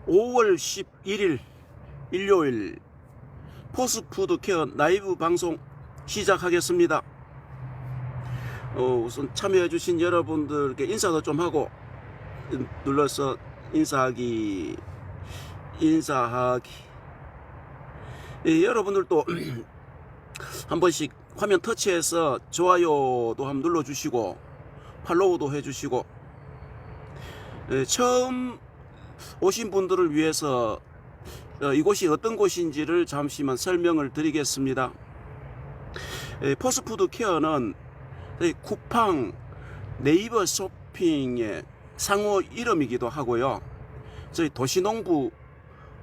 5월 11일 일요일 포스푸드케어 라이브 방송 시작하겠습니다. 우선 참여해 주신 여러분들께 인사도 좀 하고 눌러서 인사하기 여러분들도 한 번씩 화면 터치해서 좋아요도 한번 눌러주시고 팔로우도 해주시고, 처음 오신 분들을 위해서 이곳이 어떤 곳인지를 잠시만 설명을 드리겠습니다. 포스푸드 케어는 쿠팡, 네이버 쇼핑의 상호 이름이기도 하고요. 저희 도시농부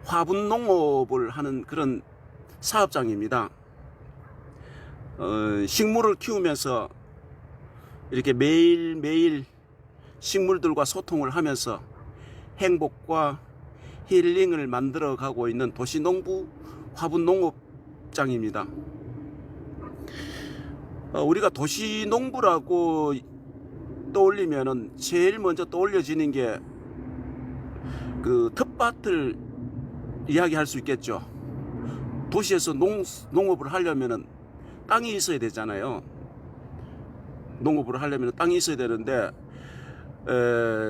화분농업을 하는 그런 사업장입니다. 식물을 키우면서 이렇게 매일매일 식물들과 소통을 하면서 행복과 힐링을 만들어 가고 있는 도시농부 화분농업장입니다. 우리가 도시농부라고 떠올리면은 제일 먼저 떠올려지는 게 그 텃밭을 이야기할 수 있겠죠. 도시에서 농업을 하려면은 땅이 있어야 되잖아요. 농업을 하려면 땅이 있어야 되는데,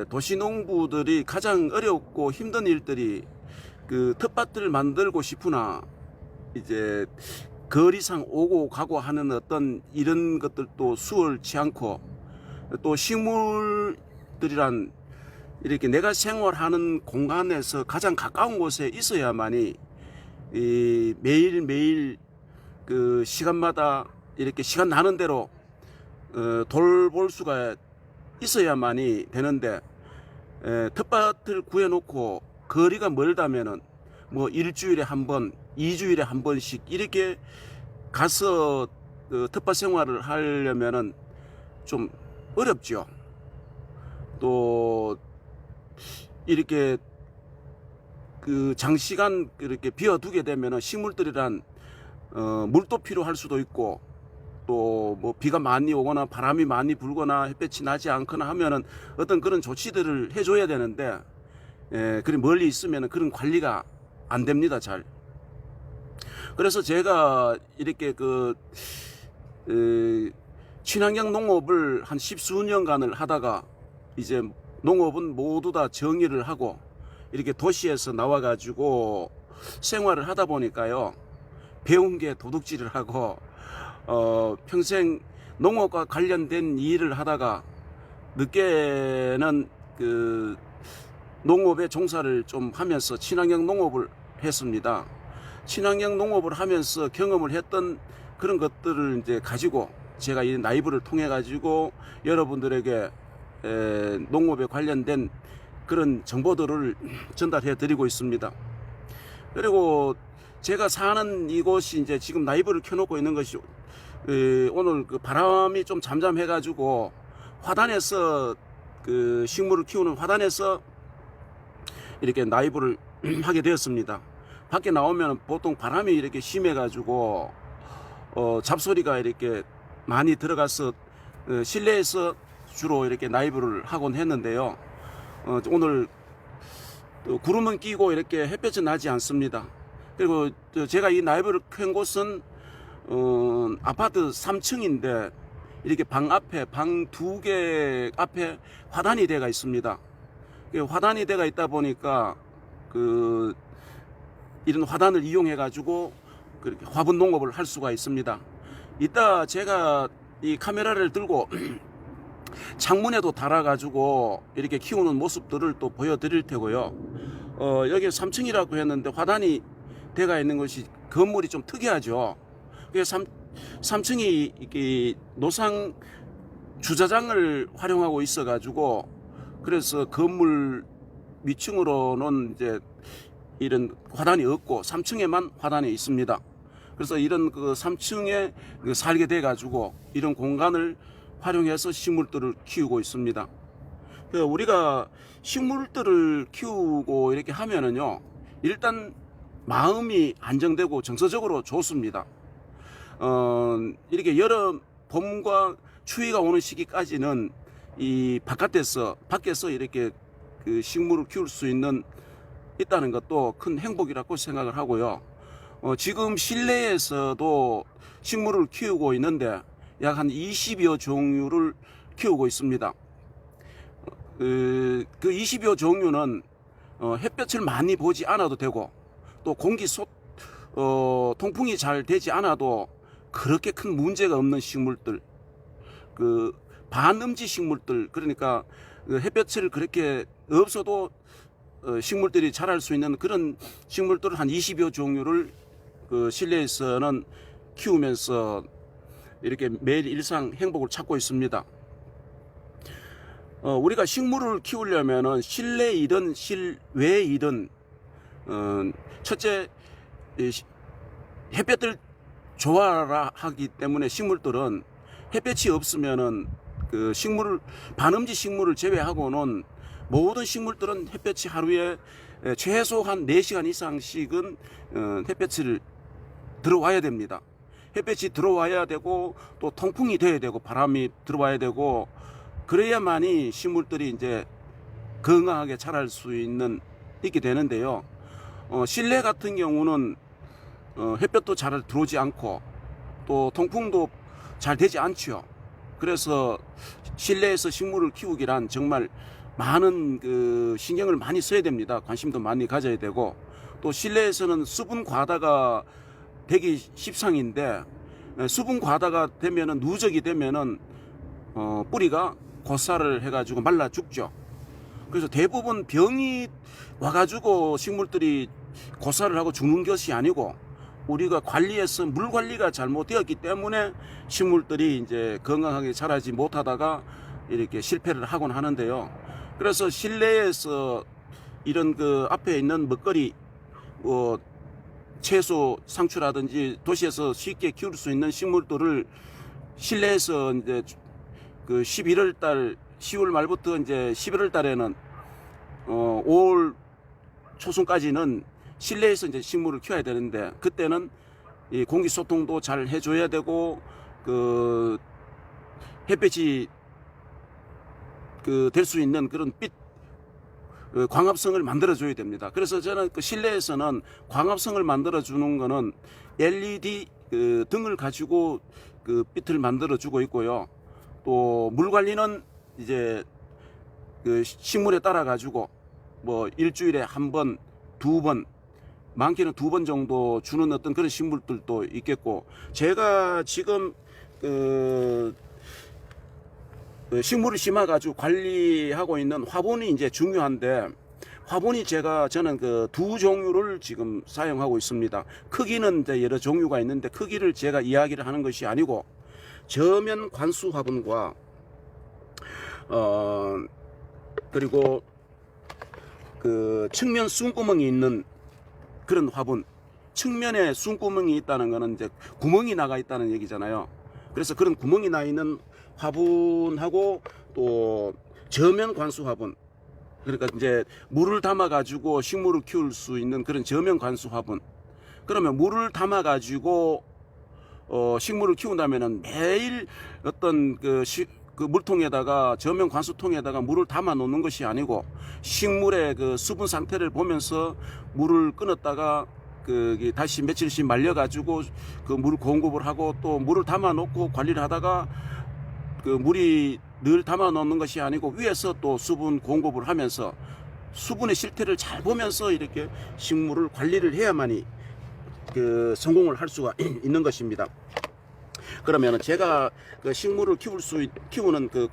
도시농부들이 가장 어렵고 힘든 일들이 그 텃밭을 만들고 싶으나 이제 거리상 오고 가고 하는 어떤 이런 것들도 수월치 않고, 또 식물들이란 이렇게 내가 생활하는 공간에서 가장 가까운 곳에 있어야만이 이 매일매일 그 시간마다 이렇게 시간 나는 대로 돌볼 수가 있어야만이 되는데, 텃밭을 구해놓고 거리가 멀다면은 뭐 일주일에 한 번, 2주일에 한 번씩 이렇게 가서 텃밭 생활을 하려면은 좀 어렵죠. 또 이렇게 그 장시간 이렇게 비워두게 되면은 식물들이란 물도 필요할 수도 있고, 또 뭐 비가 많이 오거나 바람이 많이 불거나 햇볕이 나지 않거나 하면은 어떤 그런 조치들을 해줘야 되는데, 그리 멀리 있으면은 그런 관리가 안 됩니다, 잘. 그래서 제가 이렇게 친환경 농업을 한 10수년간을 하다가 이제 농업은 모두 다 정의를 하고 이렇게 도시에서 나와가지고 생활을 하다 보니까요, 배운 게 도둑질을 하고, 평생 농업과 관련된 일을 하다가 늦게는 그 농업에 종사를 좀 하면서 친환경 농업을 했습니다. 친환경 농업을 하면서 경험을 했던 그런 것들을 이제 가지고 제가 이 라이브를 통해 가지고 여러분들에게 농업에 관련된 그런 정보들을 전달해 드리고 있습니다. 그리고 제가 사는 이곳이 이제 지금 라이브를 켜놓고 있는 것이 오늘 그 바람이 좀 잠잠해 가지고 화단에서 그 식물을 키우는 화단에서 이렇게 라이브를 하게 되었습니다. 밖에 나오면 보통 바람이 이렇게 심해 가지고 잡소리가 이렇게 많이 들어가서 실내에서 주로 이렇게 라이브를 하곤 했는데요. 오늘 구름은 끼고 이렇게 햇볕은 나지 않습니다. 그리고 제가 이 라이브를 켠 곳은 아파트 3층인데 이렇게 방 앞에, 방 2개 앞에 화단이 대가 있습니다. 화단이 대가 있다 보니까 이런 화단을 이용해 가지고 그렇게 화분 농업을 할 수가 있습니다. 이따 제가 이 카메라를 들고 창문에도 달아 가지고 이렇게 키우는 모습들을 또 보여드릴 테고요. 여기 3층이라고 했는데 화단이 대가 있는 것이 건물이 좀 특이하죠. 그래서 3층이 노상 주차장을 활용하고 있어 가지고, 그래서 건물 위층으로는 이제 이런 화단이 없고 3층에만 화단이 있습니다. 그래서 이런 그 3층에 살게 돼 가지고 이런 공간을 활용해서 식물들을 키우고 있습니다. 우리가 식물들을 키우고 이렇게 하면은요, 일단 마음이 안정되고 정서적으로 좋습니다. 이렇게 여름, 봄과 추위가 오는 시기까지는 이 밖에서 이렇게 그 식물을 키울 수 있는 있다는 것도 큰 행복이라고 생각을 하고요. 지금 실내에서도 식물을 키우고 있는데 약 한 20여 종류를 키우고 있습니다. 그 20여 종류는 햇볕을 많이 보지 않아도 되고 또 통풍이 잘 되지 않아도 그렇게 큰 문제가 없는 식물들, 그 반음지 식물들, 그러니까 그 햇볕을 그렇게 없어도 식물들이 자랄 수 있는 그런 식물들을 한 20여 종류를 그 실내에서는 키우면서 이렇게 매일 일상 행복을 찾고 있습니다. 우리가 식물을 키우려면은 실내이든 실외이든 첫째 햇볕을 좋아라 하기 때문에 식물들은 햇볕이 없으면은 그 반음지 식물을 제외하고는 모든 식물들은 햇볕이 하루에 최소한 4시간 이상씩은 햇볕을 들어와야 됩니다. 햇볕이 들어와야 되고 또 통풍이 돼야 되고 바람이 들어와야 되고 그래야만이 식물들이 이제 건강하게 자랄 수 있게 되는데요. 실내 같은 경우는 햇볕도 잘 들어오지 않고 또 통풍도 잘 되지 않죠. 그래서 실내에서 식물을 키우기란 정말 많은 그 신경을 많이 써야 됩니다. 관심도 많이 가져야 되고 또 실내에서는 수분 과다가 되기 십상인데 수분 과다가 되면은 누적이 되면은 뿌리가 고사를 해가지고 말라 죽죠. 그래서 대부분 병이 와가지고 식물들이 고사를 하고 죽는 것이 아니고 우리가 관리해서 물 관리가 잘못되었기 때문에 식물들이 이제 건강하게 자라지 못하다가 이렇게 실패를 하곤 하는데요. 그래서 실내에서 이런 그 앞에 있는 먹거리 채소 상추라든지 도시에서 쉽게 키울 수 있는 식물들을 실내에서 이제 그 11월 달 10월 말부터 이제 11월 달에는 5월 초순까지는 실내에서 이제 식물을 키워야 되는데 그때는 이 공기 소통도 잘 해줘야 되고 그 햇볕이 그 될 수 있는 그런 광합성을 만들어 줘야 됩니다. 그래서 저는 그 실내에서는 광합성을 만들어 주는 거는 LED 그 등을 가지고 그 빛을 만들어 주고 있고요. 또 물 관리는 이제 그 식물에 따라 가지고 뭐 일주일에 한 번, 2번, 많게는 2번 정도 주는 어떤 그런 식물들도 있겠고, 제가 지금 그 식물을 심어 가지고 관리하고 있는 화분이 이제 중요한데, 화분이 저는 그 2종류를 지금 사용하고 있습니다. 크기는 이제 여러 종류가 있는데 크기를 제가 이야기를 하는 것이 아니고, 저면 관수 화분과 그리고 그 측면 숨구멍이 있는 그런 화분, 측면에 숨구멍이 있다는 것은 이제 구멍이 나가 있다는 얘기잖아요. 그래서 그런 구멍이 나 있는 화분하고 또 저면 관수 화분, 그러니까 이제 물을 담아 가지고 식물을 키울 수 있는 그런 저면 관수 화분. 그러면 물을 담아 가지고 식물을 키운다면은 매일 어떤 그 물통에다가 저면 관수통에다가 물을 담아 놓는 것이 아니고, 식물의 그 수분 상태를 보면서 물을 끊었다가 다시 며칠씩 말려 가지고 그 물 공급을 하고, 또 물을 담아 놓고 관리를 하다가 그 물이 늘 담아 놓는 것이 아니고 위에서 또 수분 공급을 하면서 수분의 실태를 잘 보면서 이렇게 식물을 관리를 해야만이 그 성공을 할 수가 있는 것입니다. 그러면 제가 그 식물을 키우는 그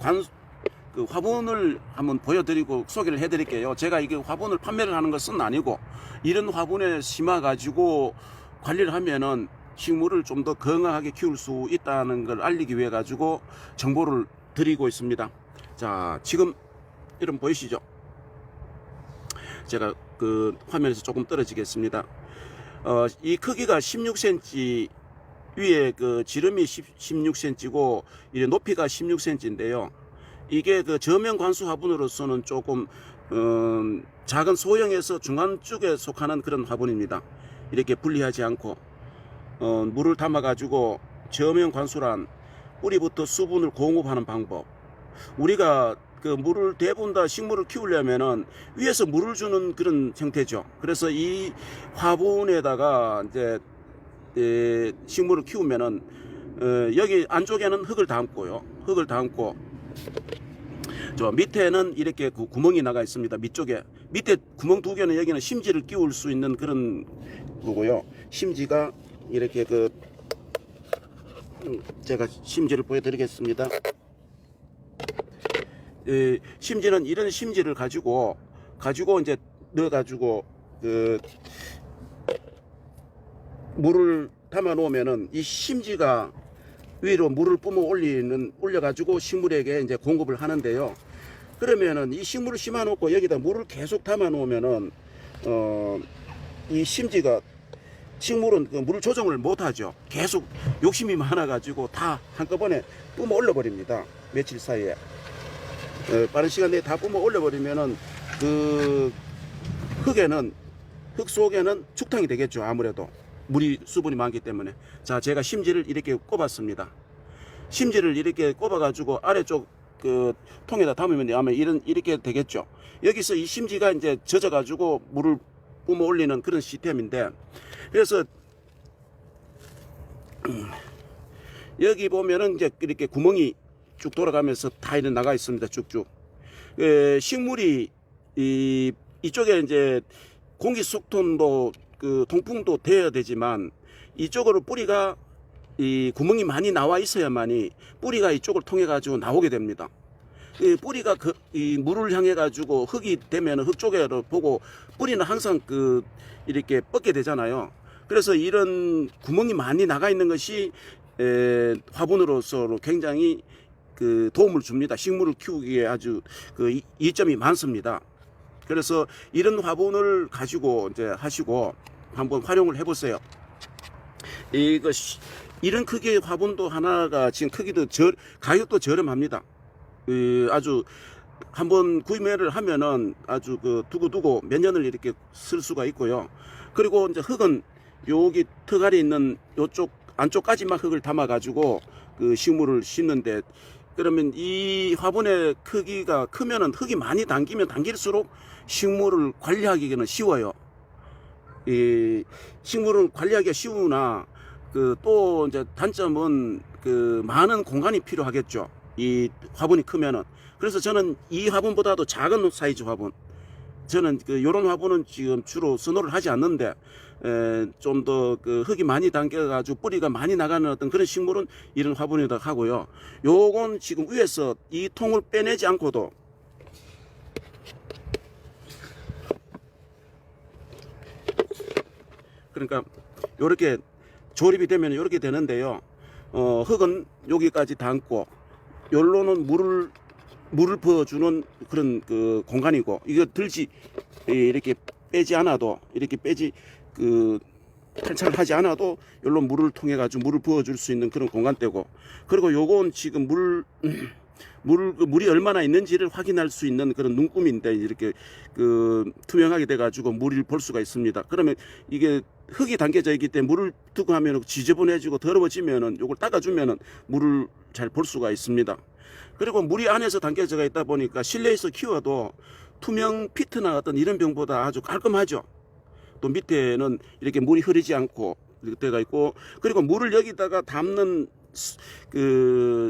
화분을 한번 보여드리고 소개를 해드릴게요. 제가 이게 화분을 판매를 하는 것은 아니고, 이런 화분에 심어 가지고 관리를 하면은 식물을 좀 더 건강하게 키울 수 있다는 걸 알리기 위해 가지고 정보를 드리고 있습니다. 자, 지금 이런 보이시죠? 제가 그 화면에서 조금 떨어지겠습니다. 이 크기가 16cm, 위에 그 지름이 16cm고 이 높이가 16cm인데요. 이게 그 저면 관수 화분으로서는 조금 작은 소형에서 중간 쪽에 속하는 그런 화분입니다. 이렇게 분리하지 않고 물을 담아 가지고 저면 관수란 뿌리부터 수분을 공급하는 방법. 우리가 그 물을 대부분 다 식물을 키우려면은 위에서 물을 주는 그런 형태죠. 그래서 이 화분에다가 이제 식물을 키우면은 여기 안쪽에는 흙을 담고요. 흙을 담고 저 밑에는 이렇게 그 구멍이 나가 있습니다. 밑쪽에 밑에 구멍 두 개는 여기는 심지를 끼울 수 있는 그런 거고요. 심지가 이렇게 그 제가 심지를 보여드리겠습니다. 심지는 이런 심지를 가지고 이제 넣어가지고 그 물을 담아 놓으면은 이 심지가 위로 물을 뿜어 올려가지고 식물에게 이제 공급을 하는데요. 그러면은 이 식물을 심어 놓고 여기다 물을 계속 담아 놓으면은 이 심지가 식물은 그 물 조정을 못 하죠. 계속 욕심이 많아 가지고 다 한꺼번에 뿜어 올려 버립니다. 며칠 사이에 빠른 시간 내에 다 뿜어 올려 버리면은 그 흙 속에는 축탕이 되겠죠. 아무래도 물이 수분이 많기 때문에. 자, 제가 심지를 이렇게 꼽았습니다. 심지를 이렇게 꼽아 가지고 아래쪽 그 통에다 담으면 아마 이렇게 되겠죠. 여기서 이 심지가 이제 젖어 가지고 물을 뿜어 올리는 그런 시스템인데, 그래서 여기 보면은 이제 이렇게 구멍이 쭉 돌아가면서 다 이렇게 나가 있습니다. 쭉쭉. 식물이 이쪽에 이제 공기 속통도 그 통풍도 되어야 되지만 이쪽으로 뿌리가 이 구멍이 많이 나와 있어야만이 뿌리가 이쪽을 통해 가지고 나오게 됩니다. 뿌리가 이 물을 향해 가지고 흙이 되면 흙 쪽으로 보고 뿌리는 항상 이렇게 뻗게 되잖아요. 그래서 이런 구멍이 많이 나가 있는 것이 화분으로서 굉장히 도움을 줍니다. 식물을 키우기에 아주 이점이 많습니다. 그래서 이런 화분을 가지고 이제 하시고 한번 활용을 해보세요. 이런 크기의 화분도 하나가 지금 크기도 가격도 저렴합니다. 아주 한번 구매를 하면은 아주 두고두고 몇 년을 이렇게 쓸 수가 있고요. 그리고 이제 흙은 여기 턱 아래 있는 요쪽 안쪽까지만 흙을 담아 가지고 그 식물을 심는데, 그러면 이 화분의 크기가 크면은 흙이 많이 담기면 담길수록 식물을 관리하기는 쉬워요. 이 식물은 관리하기가 쉬우나 또 이제 단점은 많은 공간이 필요하겠죠. 이 화분이 크면은. 그래서 저는 이 화분보다도 작은 사이즈 화분, 저는 요런 화분은 지금 주로 선호를 하지 않는데, 좀 더 흙이 많이 담겨 가지고 뿌리가 많이 나가는 어떤 그런 식물은 이런 화분에다 하고요. 요건 지금 위에서 이 통을 빼내지 않고도 그러니까 요렇게 조립이 되면 요렇게 되는데요. 흙은 여기까지 담고 요로는 물을 부어주는 그런 공간이고, 이거 이렇게 빼지 않아도, 이렇게 탈착을 하지 않아도 요로 물을 통해 가지고 물을 부어줄 수 있는 그런 공간대고, 그리고 요건 지금 물이 얼마나 있는지를 확인할 수 있는 그런 눈금인데, 이렇게 투명하게 돼 가지고 물을 볼 수가 있습니다. 그러면 이게 흙이 담겨져 있기 때문에 물을 두고 하면 지저분해지고 더러워지면은 요걸 닦아주면은 물을 잘 볼 수가 있습니다. 그리고 물이 안에서 담겨져 있다 보니까 실내에서 키워도 투명 피트나 어떤 이런 병보다 아주 깔끔하죠. 또 밑에는 이렇게 물이 흐르지 않고 이렇게 돼가 있고, 그리고 물을 여기다가 담는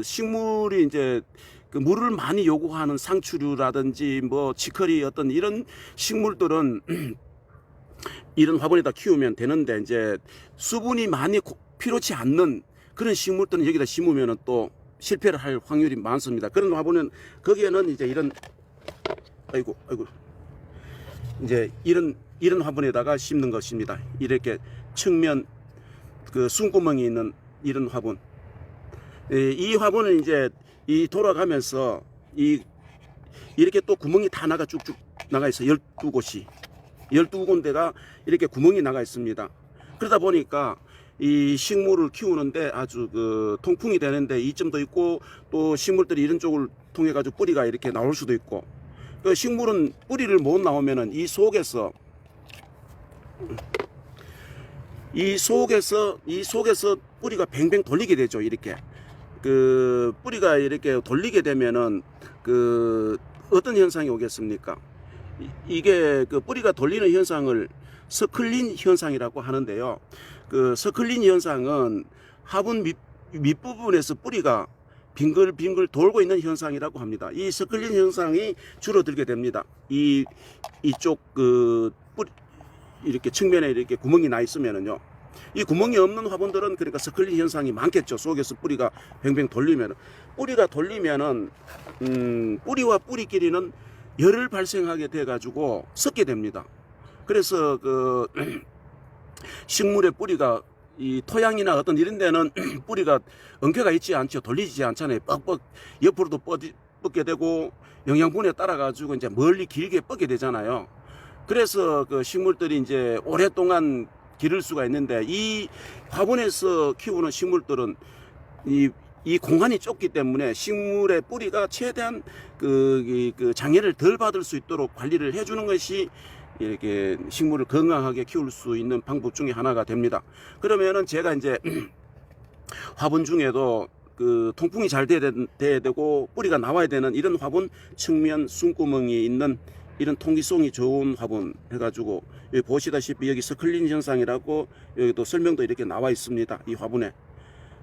식물이 이제 물을 많이 요구하는 상추류라든지 뭐 치커리 어떤 이런 식물들은 이런 화분에다 키우면 되는데, 이제 수분이 많이 필요치 않는 그런 식물들은 여기다 심으면은 또 실패를 할 확률이 많습니다. 그런 화분은 거기에는 이제 아이고 이제 이런 화분에다가 심는 것입니다. 이렇게 측면 숨구멍이 있는 이런 화분. 이 화분은 이제 돌아가면서 이렇게 또 구멍이 다 쭉쭉 나가 있어요. 12곳이. 12군데가 이렇게 구멍이 나가 있습니다. 그러다 보니까 이 식물을 키우는데 아주 통풍이 되는데 이점도 있고, 또 식물들이 이런 쪽을 통해 가지고 뿌리가 이렇게 나올 수도 있고, 식물은 뿌리를 못 나오면은 이 속에서 뿌리가 뱅뱅 돌리게 되죠. 이렇게 뿌리가 이렇게 돌리게 되면은 어떤 현상이 오겠습니까? 이게 그 뿌리가 돌리는 현상을 서클린 현상이라고 하는데요. 그 서클린 현상은 화분 밑부분에서 뿌리가 빙글빙글 돌고 있는 현상이라고 합니다. 이 서클린 현상이 줄어들게 됩니다. 이쪽 뿌리 이렇게 측면에 이렇게 구멍이 나 있으면은요. 이 구멍이 없는 화분들은 그러니까 서클린 현상이 많겠죠. 속에서 뿌리가 뱅뱅 돌리면은. 뿌리가 돌리면은 뿌리와 뿌리끼리는 열을 발생하게 돼 가지고 섞게 됩니다. 그래서 식물의 뿌리가 이 토양이나 어떤 이런 데는 뿌리가 엉켜가 있지 않죠. 돌리지 않잖아요. 뻑뻑 옆으로도 뻗게 되고 영양분에 따라 가지고 이제 멀리 길게 뻗게 되잖아요. 그래서 그 식물들이 이제 오랫동안 기를 수가 있는데, 이 화분에서 키우는 식물들은 이 공간이 좁기 때문에 식물의 뿌리가 최대한 그 장애를 덜 받을 수 있도록 관리를 해주는 것이 이렇게 식물을 건강하게 키울 수 있는 방법 중에 하나가 됩니다. 그러면은 제가 이제 화분 중에도 그 통풍이 잘 돼야 되고 뿌리가 나와야 되는 이런 화분, 측면 숨구멍이 있는 이런 통기성이 좋은 화분 해가지고, 여기 보시다시피 여기 서클린 현상이라고 여기도 설명도 이렇게 나와 있습니다. 이 화분에.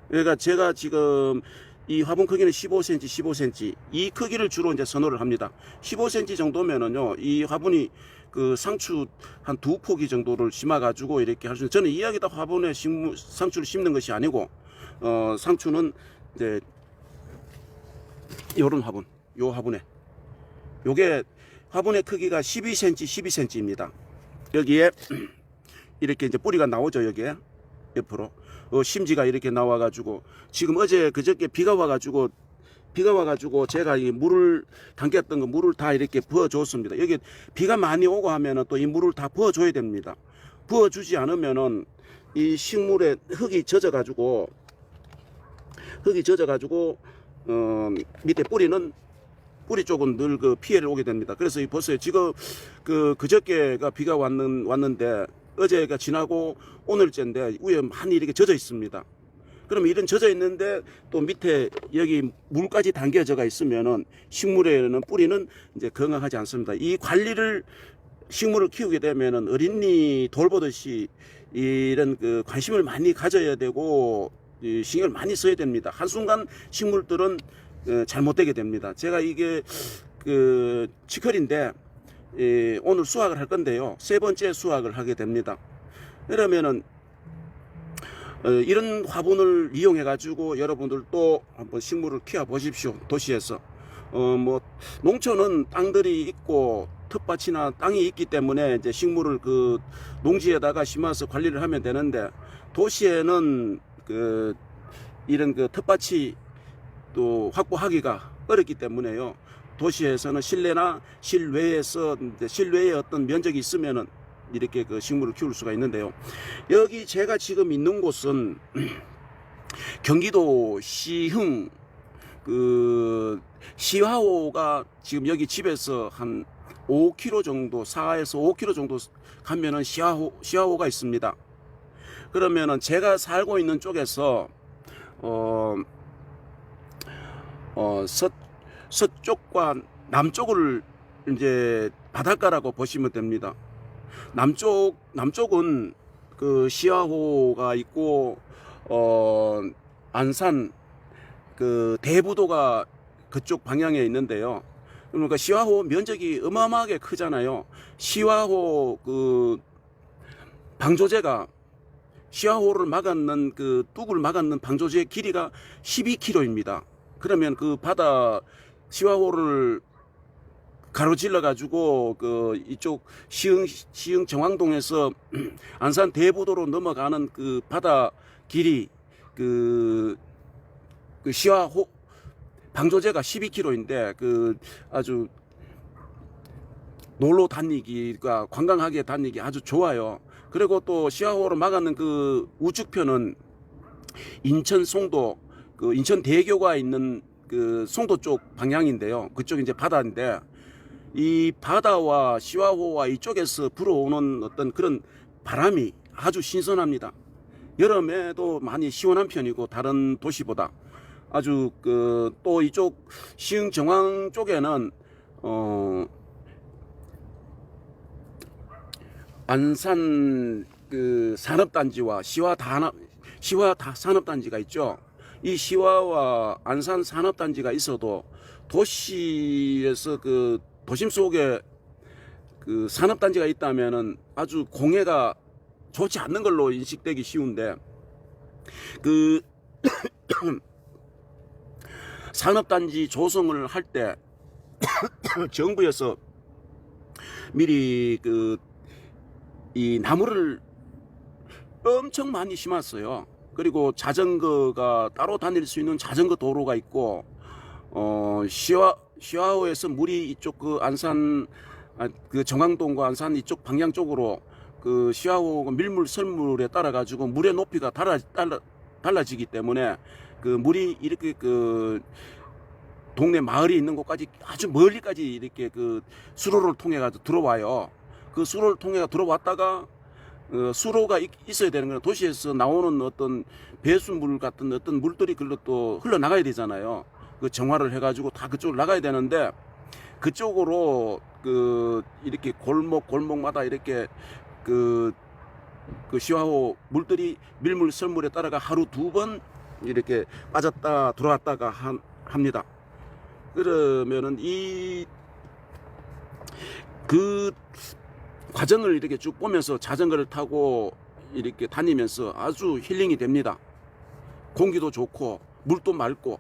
그러니까 제가 지금 이 화분 크기는 15cm, 15cm 이 크기를 주로 이제 선호를 합니다. 15cm 정도면은요, 이 화분이 그 상추 한 2포기 정도를 심어 가지고 이렇게 할 수 있는, 저는 이야기다 화분에 상추를 심는 것이 아니고 상추는 이제 요런 화분, 요 화분에 요게 화분의 크기가 12cm, 12cm입니다. 여기에 이렇게 이제 뿌리가 나오죠. 여기에 옆으로 심지가 이렇게 나와 가지고, 지금 어제 그저께 비가 와 가지고 제가 이 물을 담겼던 거 물을 다 이렇게 부어 줬습니다. 여기 비가 많이 오고 하면은 또 이 물을 다 부어 줘야 됩니다. 부어 주지 않으면은 이 식물에 흙이 젖어 가지고 밑에 뿌리 쪽은 늘 그 피해를 오게 됩니다. 그래서 보세요. 지금 그저께가 비가 왔는데 어제가 지나고 오늘째인데 위에 많이 이렇게 젖어 있습니다. 그러면 이런 젖어 있는데 또 밑에 여기 물까지 담겨져가 있으면은 식물에는 뿌리는 이제 건강하지 않습니다. 이 관리를 식물을 키우게 되면은 어린이 돌보듯이 이런 그 관심을 많이 가져야 되고 신경을 많이 써야 됩니다. 한순간 식물들은 잘못되게 됩니다. 제가 이게 치커리인데 오늘 수확을 할 건데요. 3번째 수확을 하게 됩니다. 그러면은 이런 화분을 이용해 가지고 여러분들도 한번 식물을 키워 보십시오. 도시에서 뭐 농촌은 땅들이 있고 텃밭이나 땅이 있기 때문에 이제 식물을 그 농지에다가 심어서 관리를 하면 되는데, 도시에는 이런 텃밭이 또 확보하기가 어렵기 때문에요. 도시에서는 실내나 실외에서 실외에 어떤 면적이 있으면은 이렇게 식물을 키울 수가 있는데요. 여기 제가 지금 있는 곳은 경기도 시흥 시화호가 지금 여기 집에서 한 5km 정도, 4에서 5km 정도 가면은 시화호가 있습니다. 그러면은 제가 살고 있는 쪽에서 서쪽과 남쪽을 이제 바닷가라고 보시면 됩니다. 남쪽은 시화호가 있고 안산 대부도가 그쪽 방향에 있는데요. 그러니까 시화호 면적이 어마어마하게 크잖아요. 시화호 방조제가 시화호를 막았는 뚝을 막았는 방조제의 길이가 12km입니다. 그러면 시화호를 가로질러 가지고 이쪽 시흥 정왕동에서 안산 대부도로 넘어가는 바다 길이 시화호 방조제가 12km인데 아주 놀러 다니기가 관광하게 다니기 아주 좋아요. 그리고 또 시화호로 막았는 우측편은 인천 송도 인천 대교가 있는 송도 쪽 방향인데요. 그쪽 이제 바다인데, 이 바다와 시화호와 이쪽에서 불어오는 어떤 그런 바람이 아주 신선합니다. 여름에도 많이 시원한 편이고 다른 도시보다 아주 또 이쪽 시흥 정왕 쪽에는 안산 산업단지와 시화 산업단지가 있죠. 이 시화와 안산 산업단지가 있어도 도시에서 도심 속에 산업단지가 있다면은 아주 공해가 좋지 않는 걸로 인식되기 쉬운데, 산업단지 조성을 할 때 정부에서 미리 이 나무를 엄청 많이 심었어요. 그리고 자전거가 따로 다닐 수 있는 자전거 도로가 있고, 시화호에서 물이 이쪽 안산 정왕동과 안산 이쪽 방향 쪽으로 시화호 밀물 설물에 따라 가지고 물의 높이가 달라지기 때문에 물이 이렇게 동네 마을이 있는 곳까지 아주 멀리까지 이렇게 수로를 통해 가지고 들어와요. 그 수로를 통해 들어왔다가 수로가 있어야 되는 거는 도시에서 나오는 어떤 배수물 같은 어떤 물들이 글로 또 흘러나가야 되잖아요. 정화를 해가지고 다 그쪽으로 나가야 되는데, 그쪽으로 이렇게 골목마다 이렇게 시화호 물들이 밀물 설물에 따라가 하루 2번 이렇게 빠졌다 들어왔다가 합니다. 그러면은 과정을 이렇게 쭉 보면서 자전거를 타고 이렇게 다니면서 아주 힐링이 됩니다. 공기도 좋고 물도 맑고.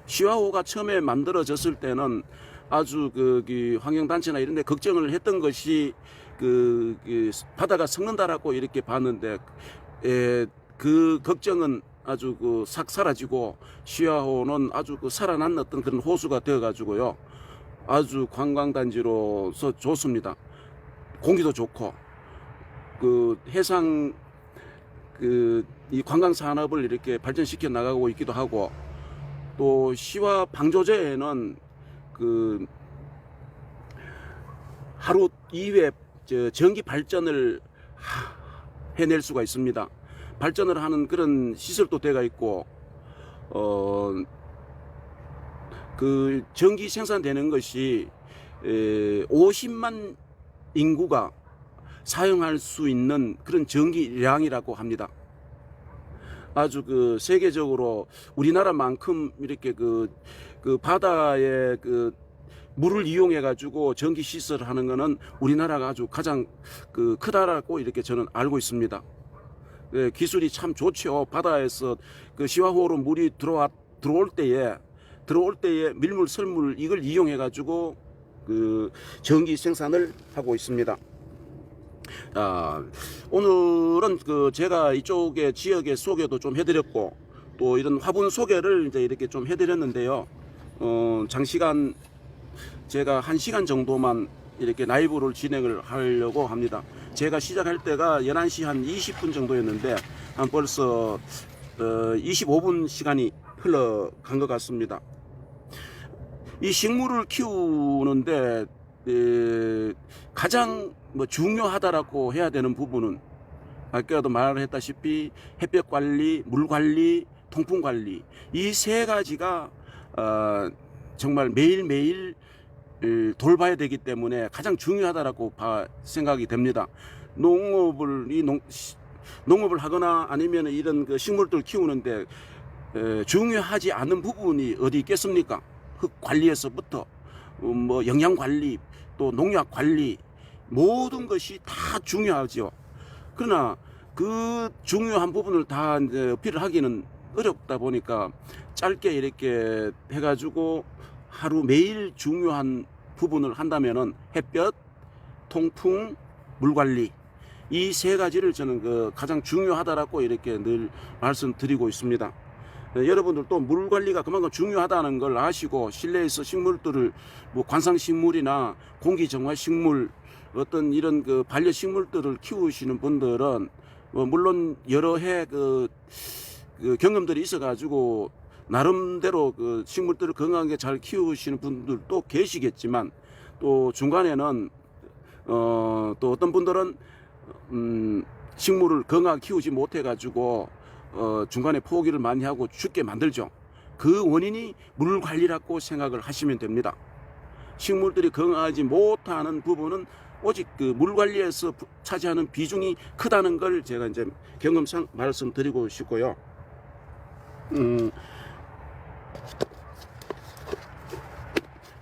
시화호가 처음에 만들어졌을 때는 아주 환경단체나 이런 데 걱정을 했던 것이 바다가 썩는다라고 이렇게 봤는데, 그 걱정은 아주 싹 사라지고 시화호는 아주 살아난 어떤 그런 호수가 되어 가지고요, 아주 관광단지로서 좋습니다. 공기도 좋고 해상 이 관광 산업을 이렇게 발전시켜 나가고 있기도 하고, 또 시화 방조제에는 하루 2회 전기 발전을 해낼 수가 있습니다. 발전을 하는 그런 시설도 되어 있고, 전기 생산되는 것이 50만 인구가 사용할 수 있는 그런 전기량이라고 합니다. 아주 세계적으로 우리나라만큼 이렇게 바다에 물을 이용해 가지고 전기 시설을 하는 거는 우리나라가 아주 가장 크다라고 이렇게 저는 알고 있습니다. 기술이 참 좋죠. 바다에서 시화호로 물이 들어올 때에 밀물 설물 이걸 이용해 가지고 전기 생산을 하고 있습니다. 오늘은 제가 이쪽의 지역의 소개도 좀 해드렸고, 또 이런 화분 소개를 이제 이렇게 좀 해드렸는데요. 장시간 제가 1시간 정도만 이렇게 라이브를 진행을 하려고 합니다. 제가 시작할 때가 11시 한 20분 정도였는데 벌써 25분 시간이 흘러간 것 같습니다. 이 식물을 키우는데 가장 중요하다라고 해야 되는 부분은, 아까도 말을 했다시피 햇볕 관리, 물 관리, 통풍 관리, 이 3가지가 정말 매일매일 돌봐야 되기 때문에 가장 중요하다라고 생각이 됩니다. 농업을 하거나 아니면 이런 식물들 키우는데 중요하지 않은 부분이 어디 있겠습니까? 흙 관리에서부터 영양 관리, 또 농약 관리, 모든 것이 다 중요하죠. 그러나 그 중요한 부분을 다 어필을 하기는 어렵다 보니까 짧게 이렇게 해가지고 하루 매일 중요한 부분을 한다면은 햇볕, 통풍, 물 관리, 이 3가지를 저는 가장 중요하다라고 이렇게 늘 말씀드리고 있습니다. 여러분들도 물 관리가 그만큼 중요하다는 걸 아시고, 실내에서 식물들을 관상식물이나 공기정화식물, 어떤 이런 반려식물들을 키우시는 분들은 물론 여러 해 경험들이 있어가지고 나름대로 식물들을 건강하게 잘 키우시는 분들도 계시겠지만, 또 중간에는 또 어떤 분들은 식물을 건강하게 키우지 못해 가지고 중간에 포기를 많이 하고 죽게 만들죠. 그 원인이 물 관리라고 생각을 하시면 됩니다. 식물들이 건강하지 못하는 부분은 오직 그 물 관리에서 차지하는 비중이 크다는 걸 제가 이제 경험상 말씀드리고 싶고요.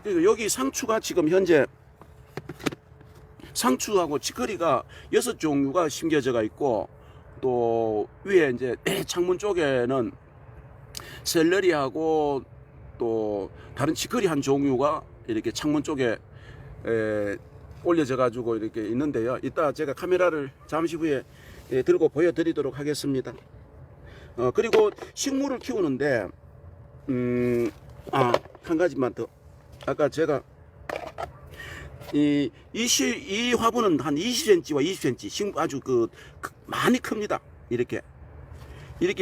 그리고 여기 상추가 지금 현재 상추하고 치커리가 6종류가 심겨져가 있고, 또 위에 이제 창문 쪽에는 샐러리하고 또 다른 치커리 한 종류가 이렇게 창문 쪽에 올려져 가지고 이렇게 있는데요. 이따 제가 카메라를 잠시 후에 들고 보여드리도록 하겠습니다. 그리고 식물을 키우는데 한 가지만 더. 아까 제가 이 화분은 한 20cm와 20cm 아주 많이 큽니다. 이렇게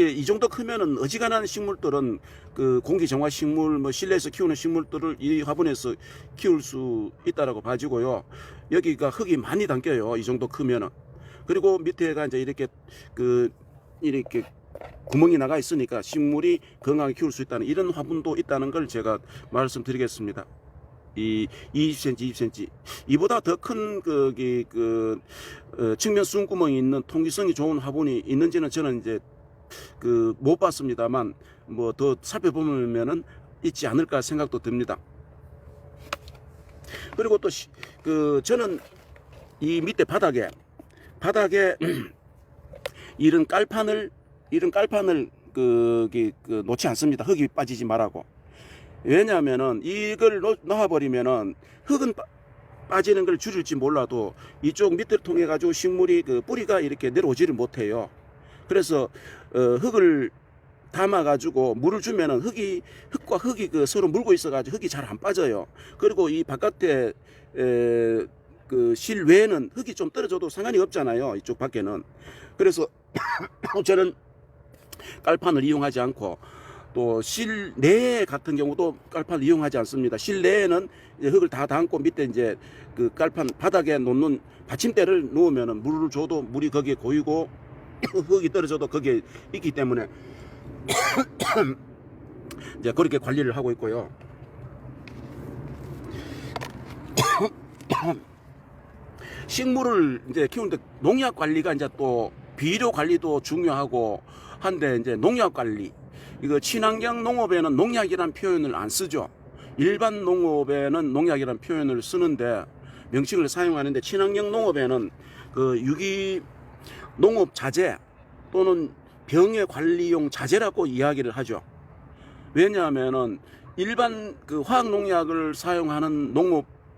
이 정도 크면은 어지간한 식물들은 그 공기 정화 식물, 뭐 실내에서 키우는 식물들을 이 화분에서 키울 수 있다라고 봐지고요. 여기가 흙이 많이 담겨요. 이 정도 크면은. 그리고 밑에가 이제 이렇게 이렇게 구멍이 나가 있으니까 식물이 건강하게 키울 수 있다는 이런 화분도 있다는 걸 제가 말씀드리겠습니다. 이 20cm, 20cm 이보다 더 큰 측면 수음구멍이 있는 통기성이 좋은 화분이 있는지는 저는 이제 못 봤습니다만, 뭐 더 살펴보면은 있지 않을까 생각도 듭니다. 그리고 또 저는 이 밑에 바닥에 이런 깔판을 놓지 않습니다. 흙이 빠지지 말라고. 왜냐하면은 이걸 놓아버리면은 흙은 빠지는 걸 줄일지 몰라도 이쪽 밑을 통해 가지고 식물이 뿌리가 이렇게 내려오지를 못해요. 그래서 흙을 담아 가지고 물을 주면은 흙과 흙이 서로 물고 있어 가지고 흙이 잘 안 빠져요. 그리고 이 바깥에 실외에는 흙이 좀 떨어져도 상관이 없잖아요. 이쪽 밖에는. 그래서 저는 깔판을 이용하지 않고, 또 실내 같은 경우도 깔판을 이용하지 않습니다. 실내에는 이제 흙을 다 담고 밑에 이제 깔판 바닥에 놓는 받침대를 놓으면은 물을 줘도 물이 거기에 고이고 흙이 떨어져도 거기에 있기 때문에 이제 그렇게 관리를 하고 있고요. 식물을 이제 키우는데 농약 관리가 이제 또 비료 관리도 중요하고 한데, 이제 농약 관리, 이거 친환경 농업에는 농약이란 표현을 안 쓰죠. 일반 농업에는 농약이란 표현을 쓰는데, 명칭을 사용하는데, 친환경 농업에는 유기 농업 자재 또는 병해 관리용 자재라고 이야기를 하죠. 왜냐하면은 일반 화학 농약을 사용하는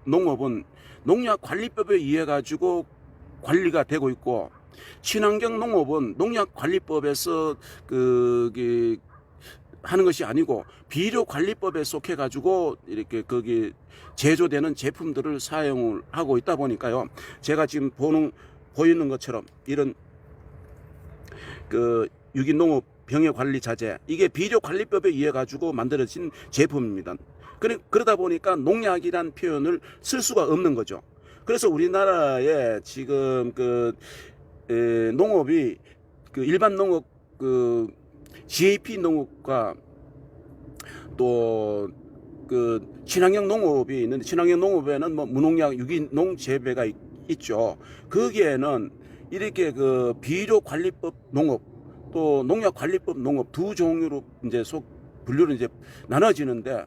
농업은 농약 관리법에 의해 가지고 관리가 되고 있고, 친환경 농업은 농약 관리법에서 하는 것이 아니고 비료 관리법에 속해 가지고 이렇게 거기 제조되는 제품들을 사용을 하고 있다 보니까요. 제가 지금 보이는 것처럼 이런 유기농업 병해 관리 자재, 이게 비료 관리법에 의해 가지고 만들어진 제품입니다. 그러다 보니까 농약이란 표현을 쓸 수가 없는 거죠. 그래서 우리나라에 지금 농업이 일반 농업 GAP 농업과 또 친환경 농업이 있는데, 친환경 농업에는 뭐 무농약 유기농 재배가 있죠. 거기에는 이렇게 비료 관리법 농업 또 농약 관리법 농업 두 종류로 이제 분류를 이제 나눠지는데,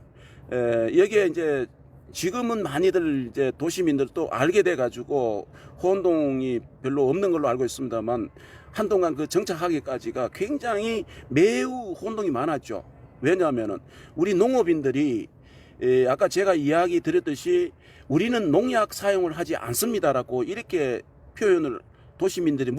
여기에 이제 지금은 많이들 이제 도시민들도 알게 돼 가지고 혼동이 별로 없는 걸로 알고 있습니다만, 한동안 정착하기까지가 굉장히 매우 혼동이 많았죠. 왜냐하면은 우리 농업인들이 아까 제가 이야기 드렸듯이 우리는 농약 사용을 하지 않습니다라고 이렇게 표현을 도시민들이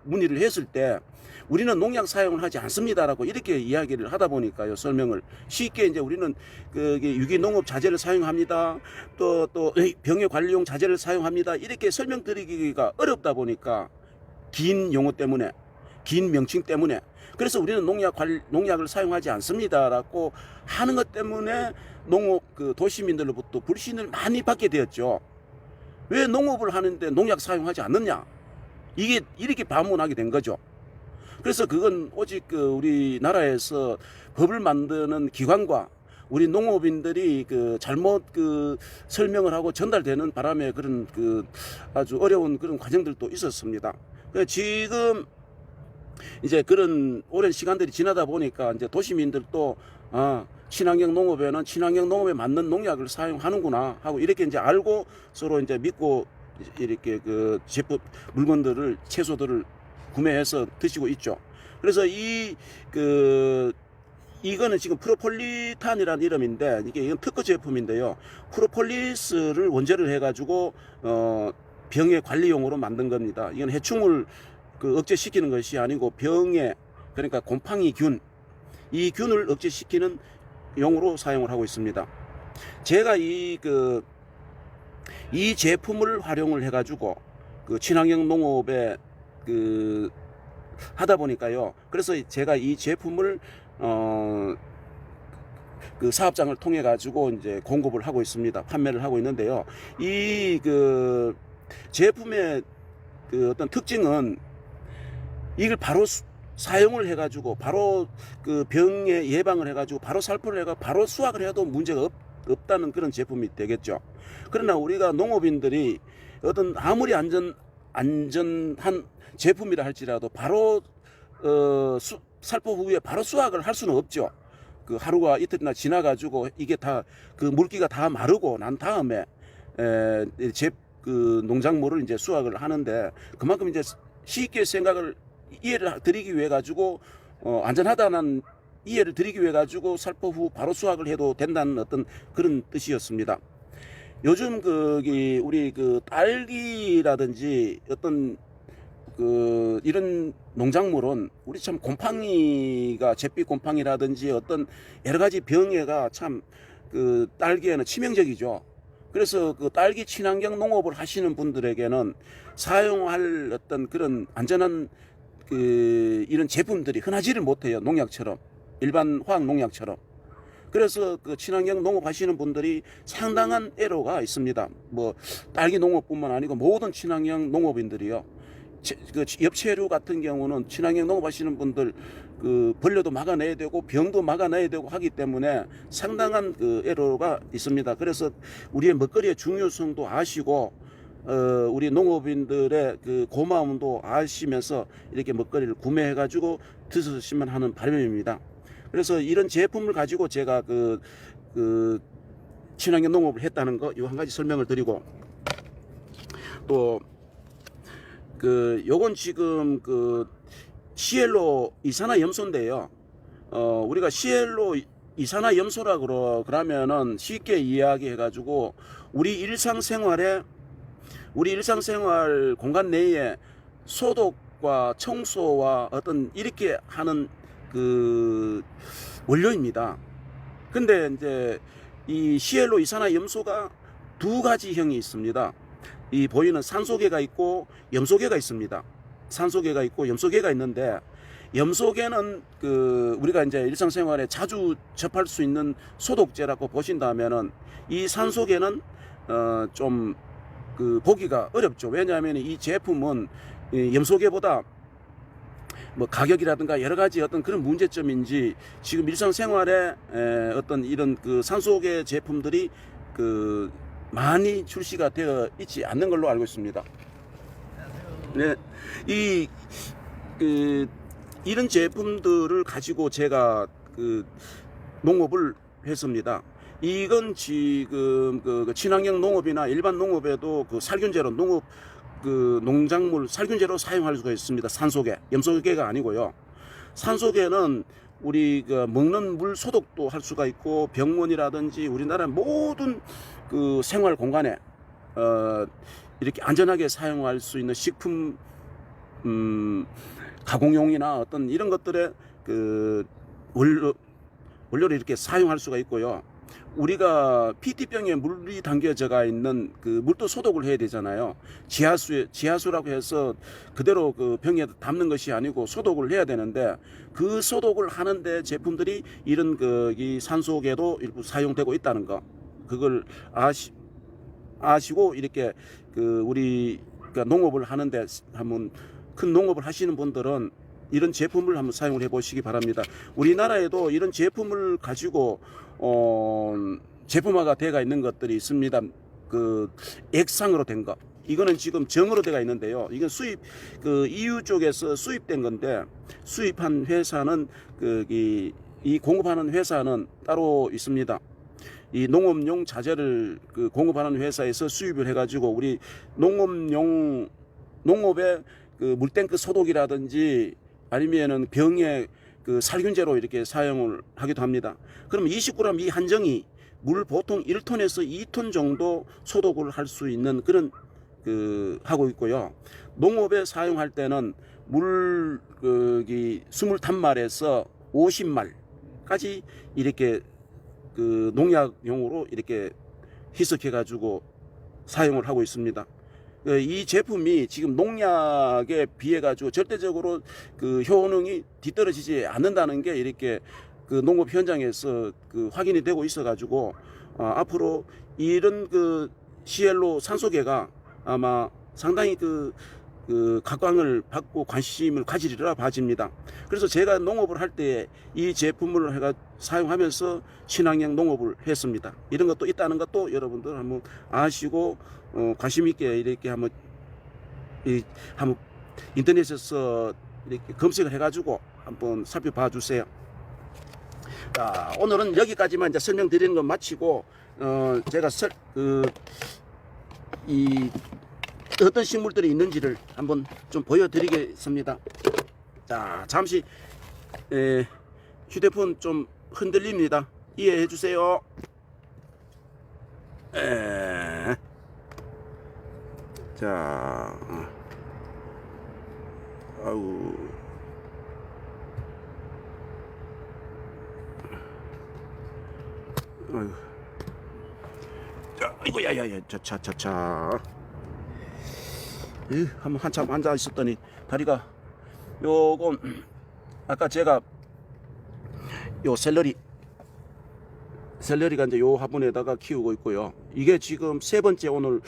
문의를 했을 때, 우리는 농약 사용을 하지 않습니다라고 이렇게 이야기를 하다 보니까요, 설명을 쉽게 이제 우리는 유기농업 자재를 사용합니다, 또 병해 관리용 자재를 사용합니다, 이렇게 설명드리기가 어렵다 보니까, 긴 용어 때문에, 긴 명칭 때문에, 그래서 우리는 농약을 사용하지 않습니다라고 하는 것 때문에 도시민들로부터 불신을 많이 받게 되었죠. 왜 농업을 하는데 농약 사용하지 않느냐? 이게 이렇게 반문하게 된 거죠. 그래서 그건 오직 그 우리나라에서 법을 만드는 기관과 우리 농업인들이 그 잘못 그 설명을 하고 전달되는 바람에 그런 그 아주 어려운 그런 과정들도 있었습니다. 지금 이제 그런 오랜 시간들이 지나다 보니까 이제 도시민들도 친환경 농업에는 친환경 농업에 맞는 농약을 사용하는구나 하고 이렇게 이제 알고 서로 이제 믿고 이렇게 그 제품 물건들을 채소들을 구매해서 드시고 있죠. 그래서 이거는 지금 프로폴리탄이라는 이름인데 이건 특허 제품인데요. 프로폴리스를 원재료를 해가지고 병의 관리용으로 만든 겁니다. 이건 해충을 그 억제시키는 것이 아니고 병에 그러니까 곰팡이균 이 균을 억제시키는 용으로 사용을 하고 있습니다. 제가 이 제품을 활용을 해가지고 그 친환경 농업에 그 하다 보니까요. 그래서 제가 이 제품을 그 사업장을 통해 가지고 이제 공급을 하고 있습니다. 판매를 하고 있는데요. 이 그 제품의 그 어떤 특징은 이걸 바로 사용을 해가지고 바로 그 병의 예방을 해가지고 바로 살포를 해가 바로 수확을 해도 문제가 없다는 그런 제품이 되겠죠. 그러나 우리가 농업인들이 어떤 아무리 안전한 제품이라 할지라도 바로 살포 후에 바로 수확을 할 수는 없죠. 그 하루가 이틀이나 지나가지고 이게 다 그 물기가 다 마르고 난 다음에 그 농작물을 이제 수확을 하는데 그만큼 이제 쉽게 생각을 이해를 드리기 위해 가지고 안전하다는 이해를 드리기 위해 가지고 살포 후 바로 수확을 해도 된다는 어떤 그런 뜻이었습니다. 요즘 우리 그 딸기라든지 어떤 그 이런 농작물은 우리 참 곰팡이가 잿빛 곰팡이라든지 어떤 여러 가지 병해가 참 그 딸기에는 치명적이죠. 그래서 그 딸기 친환경 농업을 하시는 분들에게는 사용할 어떤 그런 안전한 그 이런 제품들이 흔하지를 못해요. 농약처럼 일반 화학 농약처럼. 그래서 그 친환경 농업 하시는 분들이 상당한 애로가 있습니다. 뭐 딸기 농업뿐만 아니고 모든 친환경 농업인들이요. 그 엽채류 같은 경우는 친환경 농업 하시는 분들 그 벌레도 막아내야 되고 병도 막아내야 되고 하기 때문에 상당한 그 애로가 있습니다. 그래서 우리의 먹거리의 중요성도 아시고 우리 농업인들의 그 고마움도 아시면서 이렇게 먹거리를 구매해 가지고 드셨으면 하는 바람입니다. 그래서 이런 제품을 가지고 제가 그 친환경 농업을 했다는 거 요 한 가지 설명을 드리고 또 요건 지금 그 시엘로 이산화염소인데요. 우리가 시엘로 이산화염소라 그러면은 쉽게 이야기해 가지고 우리 일상생활 공간 내에 소독과 청소와 어떤 이렇게 하는 그 원료입니다. 근데 이제 이 시엘로 이산화염소가 두 가지 형이 있습니다. 이 보이는 산소계가 있고 염소계가 있습니다. 산소계가 있고 염소계가 있는데 염소계는 그 우리가 이제 일상생활에 자주 접할 수 있는 소독제라고 보신다면은 이 산소계는 좀 그 보기가 어렵죠. 왜냐하면 이 제품은 염소계보다 뭐 가격이라든가 여러 가지 어떤 그런 문제점인지 지금 일상생활에 어떤 이런 그 산소계 제품들이 그 많이 출시가 되어 있지 않는 걸로 알고 있습니다. 네, 이런 제품들을 가지고 제가 그 농업을 했습니다. 이건 지금 그 친환경 농업이나 일반 농업에도 그 살균제로 농작물 살균제로 사용할 수가 있습니다. 산소계, 염소계가 아니고요. 산소계는 우리 그 먹는 물 소독도 할 수가 있고 병원이라든지 우리나라 모든 그 생활 공간에 이렇게 안전하게 사용할 수 있는 식품 가공용이나 어떤 이런 것들의 그 원료를 이렇게 사용할 수가 있고요. 우리가 PT병에 물이 담겨져가 있는 그 물도 소독을 해야 되잖아요. 지하수라고 해서 그대로 그 병에 담는 것이 아니고 소독을 해야 되는데 그 소독을 하는데 제품들이 이런 이 산소계도 일부 사용되고 있다는 거, 그걸 아시고 이렇게 그 우리 농업을 하는데 한번 큰 농업을 하시는 분들은 이런 제품을 한번 사용을 해 보시기 바랍니다. 우리나라에도 이런 제품을 가지고 제품화가 되어 있는 것들이 있습니다. 그 액상으로 된 거. 이거는 지금 정으로 되어 있는데요. 이건 수입 그 EU 쪽에서 수입된 건데, 수입한 회사는 이 공급하는 회사는 따로 있습니다. 이 농업용 자재를 그 공급하는 회사에서 수입을 해가지고 우리 농업의 그 물탱크 소독이라든지 아니면은 병에 그 살균제로 이렇게 사용을 하기도 합니다. 그러면 20g 이 한정이 물 보통 1톤에서 2톤 정도 소독을 할 수 있는 그런 하고 있고요. 농업에 사용할 때는 물 20단말에서 50말까지 이렇게 그 농약용으로 이렇게 희석해 가지고 사용을 하고 있습니다. 이 제품이 지금 농약에 비해 가지고 절대적으로 그 효능이 뒤떨어지지 않는다는 게 이렇게 그 농업 현장에서 그 확인이 되고 있어 가지고 앞으로 이런 그 시엘로 산소계가 아마 상당히 그 각광을 받고 관심을 가지리라 봐집니다. 그래서 제가 농업을 할 때 이 제품을 사용하면서 친환경 농업을 했습니다. 이런 것도 있다는 것도 여러분들 한번 아시고 관심 있게 이렇게 한번 인터넷에서 이렇게 검색을 해가지고 한번 살펴봐 주세요. 자, 오늘은 여기까지만 이제 설명드리는 거 마치고 제가 어떤 식물들이 있는지를 한번 좀 보여드리겠습니다. 자, 잠시 휴대폰 좀 흔들립니다. 이해해 주세요. 자, 아우. 아유. 자, 이거 야야야, 차차차차. 한참 앉아 있었더니 다리가 요건 아까 제가 요 샐러리가 이제 요 화분에다가 키우고 있고요. 이게 지금 세 번째 오늘